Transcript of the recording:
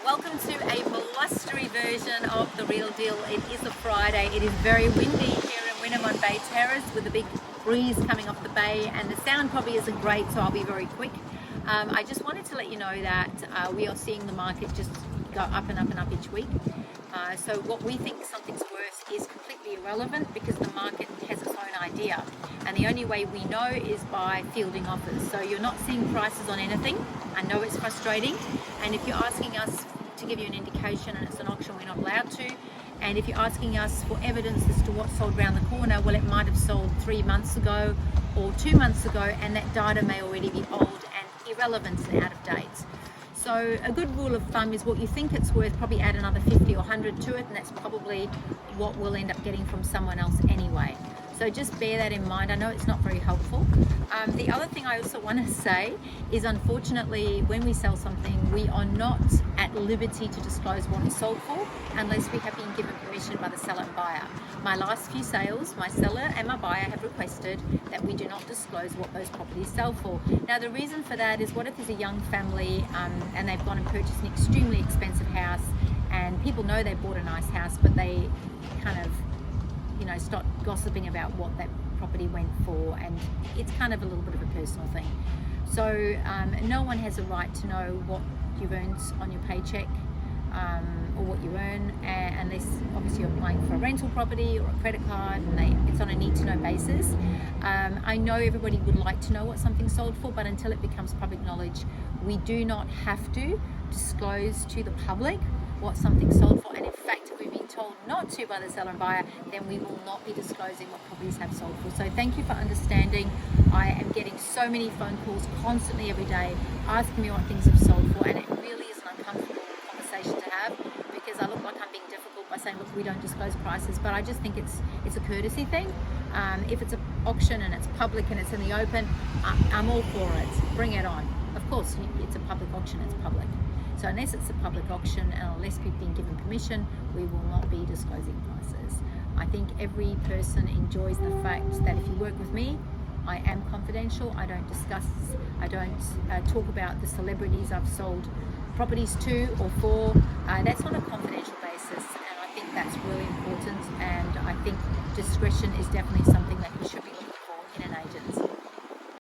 Welcome to a blustery version of The Real Deal. It is a Friday. It is very windy here in Winnemon Bay Terrace with a big breeze coming off the bay, and the sound probably isn't great, so I'll be very quick. I just wanted to let you know that we are seeing the market just go up and up and up each week. So what we think something's worth is completely irrelevant because the market has its own idea. And the only way we know is by fielding offers. So you're not seeing prices on anything. I know it's frustrating. And if you're asking us to give you an indication and it's an auction, we're not allowed to. And if you're asking us for evidence as to what sold around the corner, well, it might have sold 3 months ago or 2 months ago, and that data may already be old and irrelevant and out of date. So a good rule of thumb is what you think it's worth, probably add another 50 or 100 to it, and that's probably what we'll end up getting from someone else anyway. So just bear that in mind. I know it's not very helpful. The other thing I also want to say is, unfortunately, when we sell something, we are not at liberty to disclose what it's sold for unless we have been given permission by the seller and buyer. My last few sales, my seller and my buyer have requested that we do not disclose what those properties sell for. Now, the reason for that is, what if there's a young family and they've gone and purchased an extremely expensive house, and people know they bought a nice house, but they kind of start gossiping about what that property went for, and it's kind of a little bit of a personal thing. So no one has a right to know what you've earned on your paycheck or what you earn, unless obviously you're applying for a rental property or a credit card, and it's on a need-to-know basis. I know everybody would like to know what something's sold for, but until it becomes public knowledge, we do not have to disclose to the public what something's sold for. And in fact, if we've been told not to by the seller and buyer, then we will not be disclosing what properties have sold for. So thank you for understanding. I am getting so many phone calls constantly every day asking me what things have sold for, and it really is an uncomfortable conversation to have because I look like I'm being difficult by saying, look, we don't disclose prices, but I just think it's a courtesy thing. If it's an auction and it's public and it's in the open, I'm all for it. Bring it on. Of course, it's a public auction, it's public. So unless it's a public auction and unless people have been given permission, we will not be disclosing prices. I think every person enjoys the fact that if you work with me, I am confidential. I don't talk about the celebrities I've sold properties to or for. That's on a confidential basis, and I think that's really important, and I think discretion is definitely something that you should be